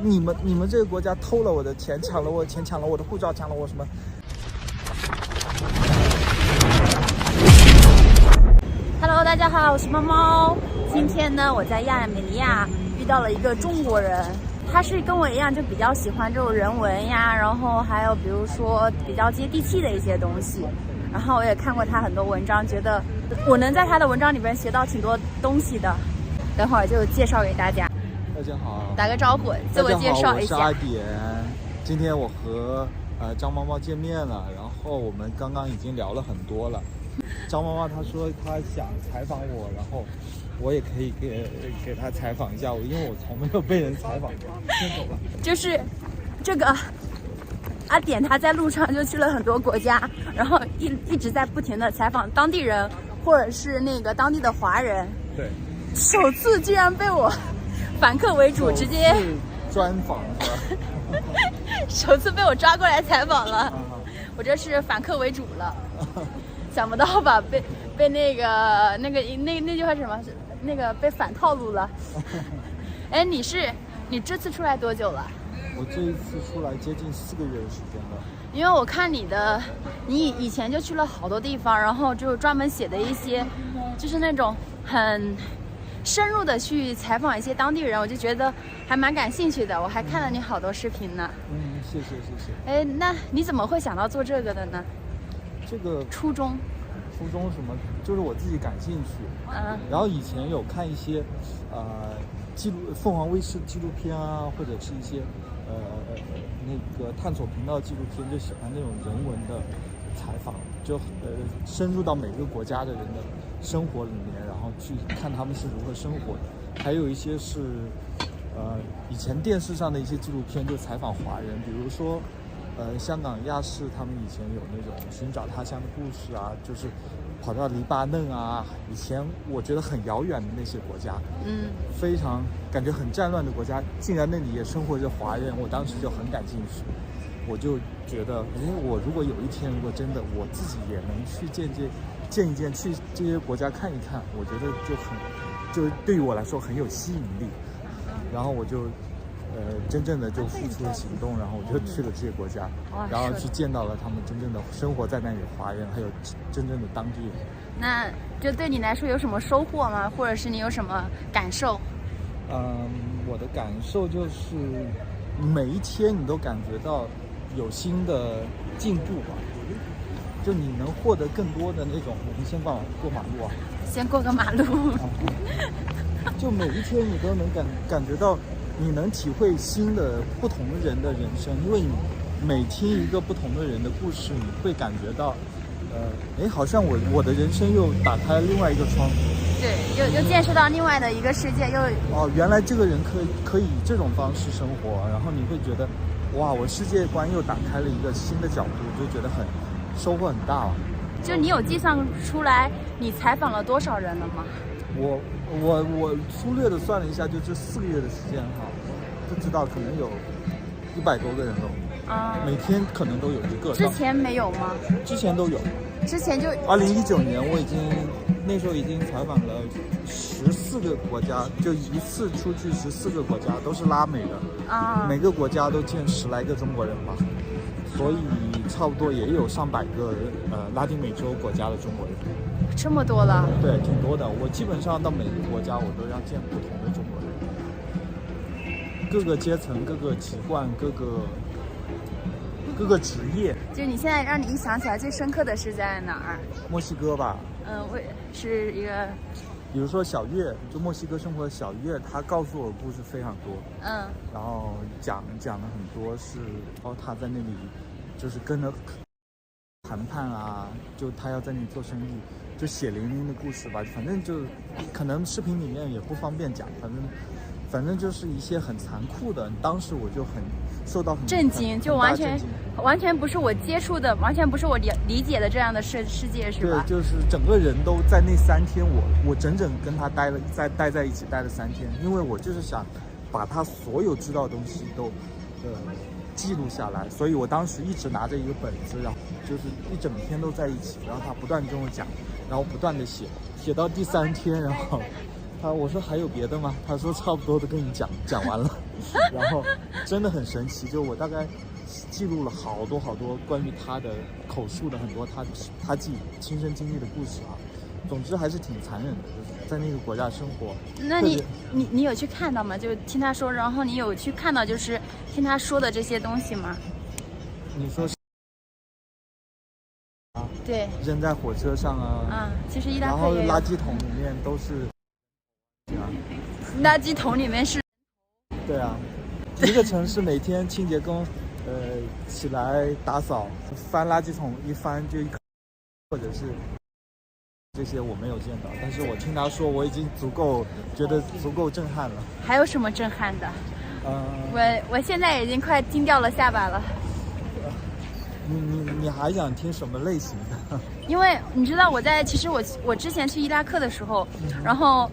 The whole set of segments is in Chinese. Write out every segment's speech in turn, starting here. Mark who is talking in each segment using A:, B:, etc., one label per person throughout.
A: 你们这个国家偷了我的钱，抢了我的钱，抢了我的护照，抢了我什么
B: ？Hello， 大家好，我是猫猫。今天呢，我在亚美尼亚遇到了一个中国人，他是跟我一样，就比较喜欢这种人文呀，然后还有比如说比较接地气的一些东西。然后我也看过他很多文章，觉得我能在他的文章里边学到挺多东西的。等会儿就介绍给大家。
A: 大家好，
B: 打个招呼，自我介绍一下。
A: 大家好，我是阿典。今天我和张猫猫见面了，然后我们刚刚已经聊了很多了。张猫猫她说她想采访我，然后我也可以给她采访一下我，因为我从没有被人采访过。先走吧。
B: 就是这个阿典，他在路上就去了很多国家，然后一直在不停的采访当地人或者是那个当地的华人。
A: 对。
B: 首次居然被我反客为主，直接
A: 专访是吧？
B: 首次被我抓过来采访了，我这是反客为主了。想不到吧？被那句话是什么？那个被反套路了。哎，你这次出来多久了？
A: 我这一次出来接近4个月的时间了。
B: 因为我看你以前就去了好多地方，然后就专门写的一些，就是那种很深入的去采访一些当地人，我就觉得还蛮感兴趣的。我还看了你好多视频呢。
A: 谢谢。
B: 哎，那你怎么会想到做这个的呢？
A: 这个初衷什么？就是我自己感兴趣。然后以前有看一些凤凰卫视纪录片啊，或者是一些那个探索频道纪录片，就喜欢那种人文的采访，就深入到每个国家的人的生活里面，然后去看他们是如何生活的。还有一些是以前电视上的一些纪录片，就采访华人，比如说香港亚视他们以前有那种寻找他乡的故事啊，就是跑到黎巴嫩啊，以前我觉得很遥远的那些国家，非常感觉很战乱的国家，竟然那里也生活着华人，我当时就很感兴趣。我就觉得，我如果有一天，如果真的我自己也能去见一见，去这些国家看一看，我觉得就对于我来说很有吸引力。然后我就真正的就付出了行动，然后我就去了这些国家，然后去见到了他们真正的生活在那里的华人，还有真正的当地人。
B: 那就对你来说有什么收获吗？或者是你有什么感受？
A: 我的感受就是每一天你都感觉到有新的进步吧，就你能获得更多的那种。我们先过马路啊，
B: 先过个马路。
A: 就每一天你都能感觉到，你能体会新的不同人的人生，因为你每听一个不同的人的故事，你会感觉到，好像我的人生又打开了另外一个窗。
B: 对，又见识到另外的一个世界，
A: 原来这个人可以以这种方式生活，然后你会觉得，哇，我世界观又打开了一个新的角度，就觉得收获很大。
B: 就你有计算出来你采访了多少人了吗？
A: 我粗略的算了一下，就这4个月的时间哈，不知道可能有100多个人了。每天可能都有一个。
B: 之前没有吗？
A: 之前都有。之前就2019年，那时候已经采访了14个国家，就一次出去14个国家，都是拉美的。每个国家都见10来个中国人吧，所以差不多也有上百个拉丁美洲国家的中国人。
B: 这么多了？
A: 对，挺多的。我基本上到每个国家，我都要见不同的中国人，各个阶层、各个籍贯、各个职业。
B: 就你现在让你一想起来最深刻的是在哪儿？
A: 墨西哥吧。
B: 是一个，
A: 比如说小月，就墨西哥生活的小月，她告诉我的故事非常多。然后讲了很多是，她在那里就是跟着谈判啊，就她要在那里做生意。就血淋淋的故事吧，反正就可能视频里面也不方便讲，反正就是一些很残酷的。当时我就很受到很
B: 震惊，就完全不是我接触的，完全不是我理解的这样的世界，是吧？
A: 对，就是整个人都在那3天，我整整跟他待在一起待了3天，因为我就是想把他所有知道的东西都记录下来，所以我当时一直拿着一个本子，然后就是一整天都在一起，然后他不断跟我讲，然后不断的写到第3天，然后我说还有别的吗？他说差不多都跟你讲完了，然后真的很神奇。就我大概记录了好多关于他的口述的很多他自己亲身经历的故事啊。总之还是挺残忍的，就是在那个国家生活。
B: 那你有去看到吗？就听他说，然后你有去看到就是听他说的这些东西吗？
A: 你说是啊？
B: 对，
A: 扔在火车上啊。
B: 其实伊拉克
A: 然后垃圾桶里面都是
B: 垃圾桶里面是。
A: 对啊，一个城市每天清洁工起来打扫，翻垃圾桶一翻就一颗，或者是。这些我没有见到，但是我听他说，我已经觉得足够震撼了。
B: 还有什么震撼的？我现在已经快惊掉了下巴了。
A: 你还想听什么类型的？
B: 因为你知道其实我之前去伊拉克的时候，然后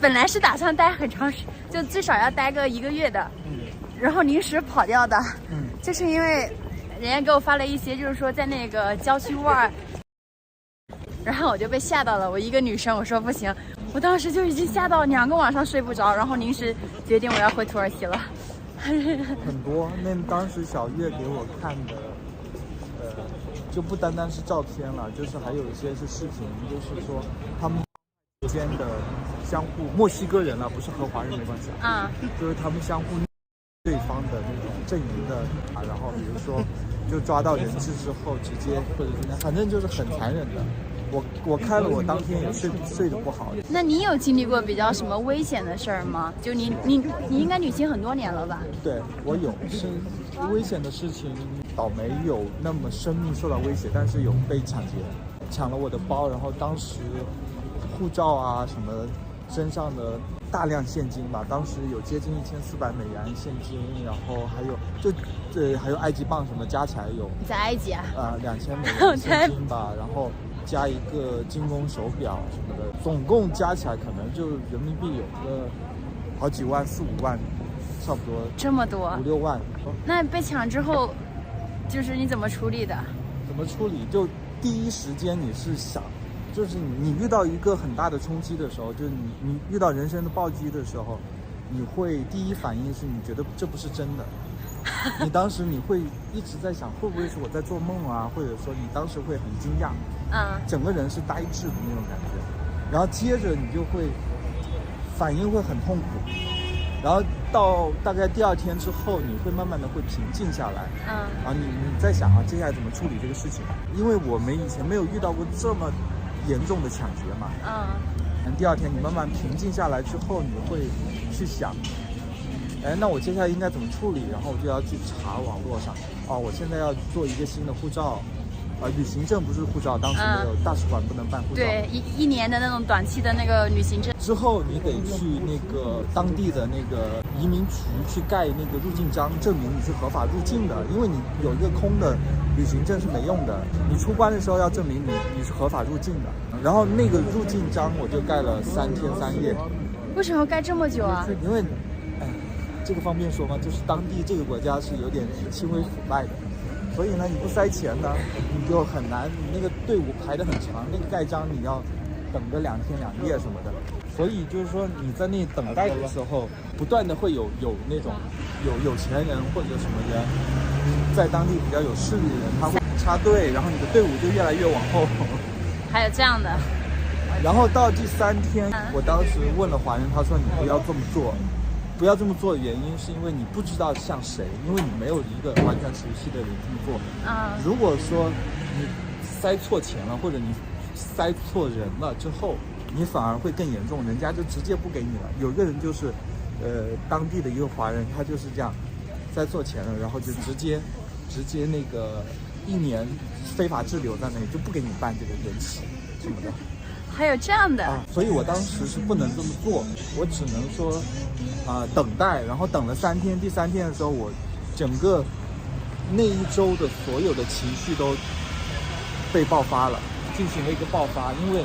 B: 本来是打算待很长时间，就最少要待个1个月的，然后临时跑掉的，就是因为人家给我发了一些，就是说在那个郊区沃尔。然后我就被吓到了，我一个女生，我说不行，我当时就已经吓到2个晚上睡不着，然后临时决定我要回土耳其了。
A: 很多，那当时小月给我看的，就不单单是照片了，就是还有一些是视频，就是说他们之间的相互，墨西哥人了，不是和华人没关系啊，就是他们相互对方的那种阵营的然后比如说就抓到人质之后直接或者是反正就是很残忍的。我开了，我当天也睡得不好。
B: 那你有经历过比较什么危险的事儿吗？就你应该旅行很多年了吧？
A: 对，我有是危险的事情，倒没有那么生命受到威胁，但是有被抢了我的包，然后当时护照啊什么身上的大量现金吧，当时有接近1400美元现金，然后还有埃及镑什么加起来有。
B: 你在埃及啊
A: ？2000美元现金吧，然后。加一个精工手表什么的，总共加起来可能就人民币有个好几万，4、5万，差不多。
B: 这么多
A: ？5、6万。
B: 那被抢之后，就是你怎么处理的？
A: 怎么处理？就第一时间你是想，就是你遇到一个很大的冲击的时候，就是你遇到人生的暴击的时候，你会第一反应是你觉得这不是真的。你当时你会一直在想，会不会是我在做梦啊？或者说你当时会很惊讶。整个人是呆滞的那种感觉，然后接着你就会反应会很痛苦，然后到大概第2天之后，你会慢慢的会平静下来。你在想接下来怎么处理这个事情？因为我们以前没有遇到过这么严重的抢劫嘛。第2天你慢慢平静下来之后，你会去想，那我接下来应该怎么处理？然后我就要去查网络上，我现在要做一个新的护照。旅行证不是护照，当时没有，大使馆不能办护照。
B: 对，一年的那种短期的那个旅行证。
A: 之后你得去那个当地的那个移民局去盖那个入境章，证明你是合法入境的。因为你有一个空的旅行证是没用的，你出关的时候要证明你是合法入境的。然后那个入境章我就盖了3天3夜。
B: 为什么要盖这么久啊？
A: 因为，这个方便说吗？就是当地这个国家是有点轻微腐败的。所以呢，你不塞钱呢，你就很难。你那个队伍排得很长，那个盖章你要等个2天2夜什么的。所以就是说你在那等待的时候，不断的会有那种有钱人或者什么人，在当地比较有势力的人，他会插队，然后你的队伍就越来越往后。
B: 还有这样的。
A: 然后到第3天，我当时问了华人，他说你不要这么做。不要这么做的原因是因为你不知道像谁，因为你没有一个完全熟悉的人这么做。如果说你塞错钱了，或者你塞错人了之后，你反而会更严重，人家就直接不给你了。有一个人就是，当地的一个华人，他就是这样，塞错钱了，然后就直接那个1年非法滞留在那里，就不给你办这个延期什么的。
B: 还有这样的
A: 所以我当时是不能这么做，我只能说等待，然后等了3天，第3天的时候，我整个那一周的所有的情绪都被爆发了，进行了一个爆发。因为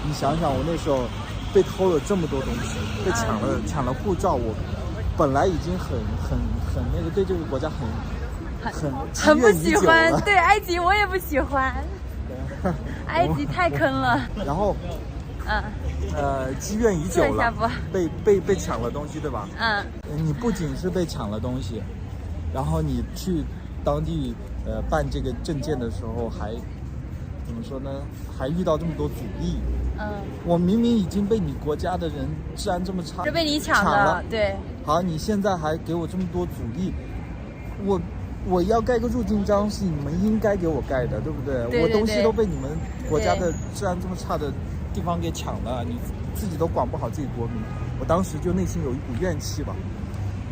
A: 你想想，我那时候被偷了这么多东西，被抢了护照，我本来已经很那个对这个国家很
B: 不喜欢，对埃及我也不喜欢。埃及太坑了。
A: 然后积怨已久了，被抢了东西，对吧？你不仅是被抢了东西，然后你去当地办这个证件的时候还怎么说呢？还遇到这么多阻力。我明明已经被你国家的人治安这么差，
B: 是被你抢了，对。
A: 好，你现在还给我这么多阻力，我要盖个入境章是你们应该给我盖的，对不对？
B: 对，
A: 我东西都被你们国家的治安这么差的地方给抢了，你自己都管不好自己国民。我当时就内心有一股怨气吧，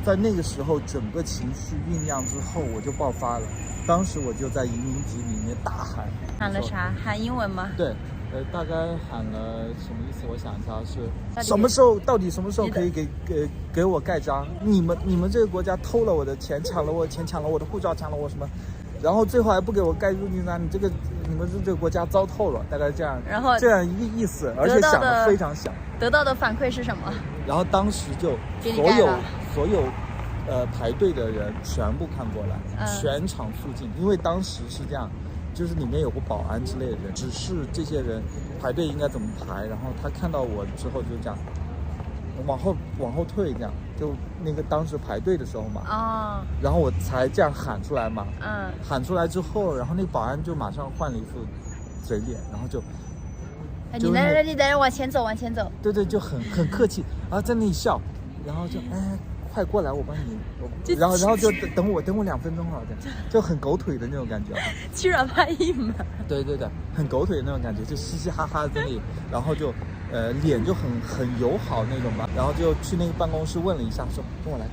A: 在那个时候整个情绪酝酿之后，我就爆发了。当时我就在移民局里面大喊。
B: 喊了啥？喊英文吗？
A: 对，大概喊了什么意思？我想一下，是什么时候？到底什么时候可以给我盖章？你们这个国家偷了我的钱，抢了我的钱，抢了我的护照，抢了我什么？然后最后还不给我盖入境章，你们这个国家糟透了，大概这样。
B: 然后
A: 这样一个意思，而且想得非常响。
B: 得到的反馈是什么？
A: 然后当时就所有排队的人全部看过来，全场肃静，因为当时是这样。就是里面有个保安之类的人，只是这些人排队应该怎么排，然后他看到我之后就这样往后退，这样就那个当时排队的时候嘛，然后我才这样喊出来嘛，喊出来之后，然后那个保安就马上换了一副嘴脸，然后就
B: 你在这里，等着往前走，往前走。
A: 对，就很客气，然后在那里笑，然后就快过来，我帮你，然后就等我2分钟了，这样就很狗腿的那种感觉，
B: 欺软怕硬嘛。对，
A: 很狗腿的那种感觉，就嘻嘻哈哈在那里，然后就脸就很友好那种吧，然后就去那个办公室问了一下，说跟我来，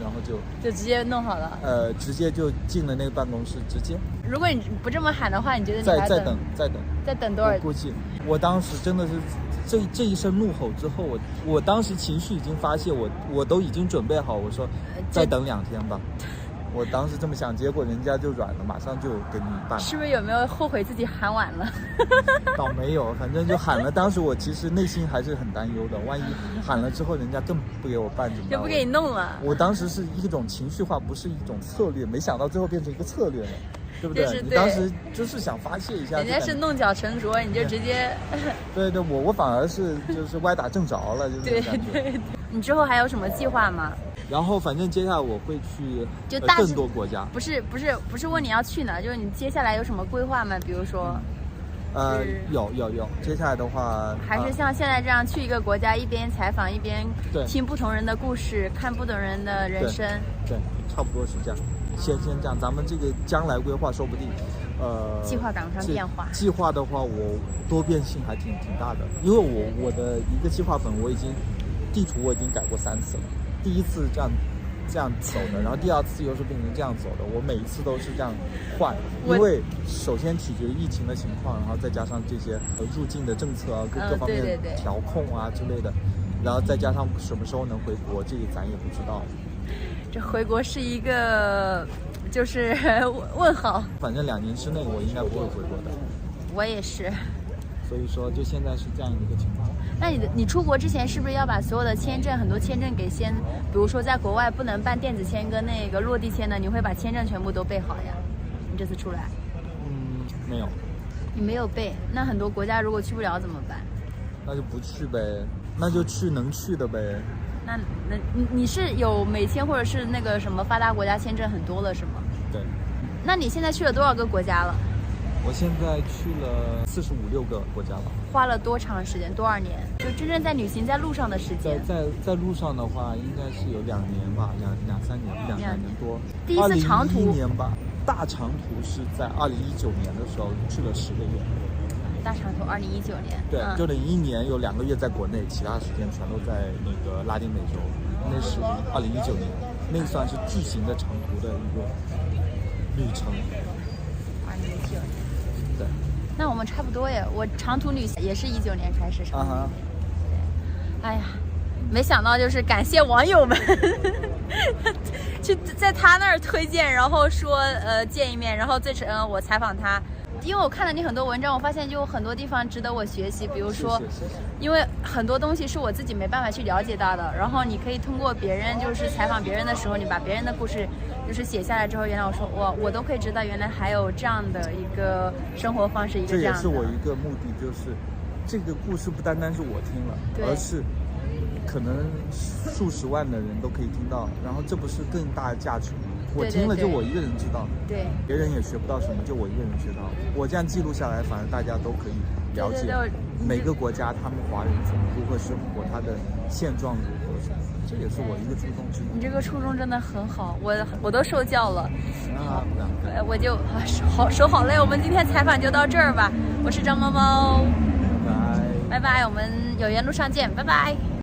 A: 然后就
B: 直接弄好了。
A: 直接就进了那个办公室，直接。
B: 如果你不这么喊的话，你觉得你还再等多少？
A: 我估计我当时真的是。这一声怒吼之后，我当时情绪已经发泄，我都已经准备好，我说再等2天吧。我当时这么想，结果人家就软了，马上就给你办。
B: 是不是有没有后悔自己喊晚了？
A: 倒没有，反正就喊了。当时我其实内心还是很担忧的，万一喊了之后人家更不给我办怎么办？
B: 就不给你弄了。
A: 我当时是一种情绪化，不是一种策略，没想到最后变成一个策略了。对不
B: 对？
A: 你当时就是想发泄一下，
B: 人家是弄巧成拙，你就直接。
A: 对，我反而是就是歪打正着了，就是感觉。
B: 对。你之后还有什么计划吗？
A: 然后反正接下来我会去更多国家。
B: 不是问你要去哪，就是你接下来有什么规划吗？比如说。
A: 有。接下来的话，
B: 还是像现在这样去一个国家，一边采访一边听不同人的故事，看不同人的人生。
A: 对，差不多是这样。先这样，咱们这个将来规划说不定，
B: 计划赶不上变化。
A: 计划的话，我多变性还挺大的，因为我的一个计划本地图我已经改过3次了。第一次这样走的，然后第2次又是变成这样走的，我每一次都是这样换，因为首先取决于疫情的情况，然后再加上这些入境的政策啊，各方面调控啊之类的，然后再加上什么时候能回国，这个咱也不知道。
B: 这回国是一个就是问号。
A: 反正2年之内我应该不会回国的。
B: 我也是。
A: 所以说就现在是这样一个情况。
B: 那你出国之前是不是要把所有的签证，很多签证给比如说在国外不能办电子签跟那个落地签的，你会把签证全部都备好呀？你这次出来？
A: 没有。
B: 你没有备，那很多国家如果去不了怎么办？
A: 那就不去呗，那就去能去的呗。
B: 那你是有美签或者是那个什么发达国家签证很多了是吗？
A: 对。
B: 那你现在去了多少个国家了？
A: 我现在去了45、6个国家了。
B: 花了多长时间？多少年？就真正在旅行在路上的时间。
A: 在路上的话，应该是有2年吧，2、3年，2、3年多。
B: 第一次长途。
A: 2011年吧，大长途是在2019年的时候去了10个月。
B: 大长途2019年。
A: 对，就那1年有2个月在国内，其他时间全都在那个拉丁美洲。那是2019年，那算是巨型的长途的一个旅程。
B: 2019年。
A: 对。
B: 那我们差不多耶，我长途旅行也是19年开始上。哎呀，没想到就是感谢网友们，去在他那儿推荐，然后说见一面，然后我采访他。因为我看了你很多文章，我发现就有很多地方值得我学习，比如说，因为很多东西是我自己没办法去了解到的，然后你可以通过别人就是采访别人的时候，你把别人的故事就是写下来之后，原来我都可以知道，原来还有这样的一个生活方式，一个这样的。
A: 这也是我一个目的，就是这个故事不单单是我听了，而是可能数十万的人都可以听到，然后这不是更大的价值吗？我听了就我一个人知道，
B: 对，
A: 别人也学不到什么，就我一个人学到。我这样记录下来，反正大家都可以了解每个国家他们华人怎么如何生活，他的现状如何什么，这也是我一个初衷之一。
B: 你这个初衷真的很好，我都受教了。好，我就手好累，我们今天采访就到这儿吧。我是张猫猫，
A: 拜拜，
B: 拜拜，我们有缘路上见，拜拜。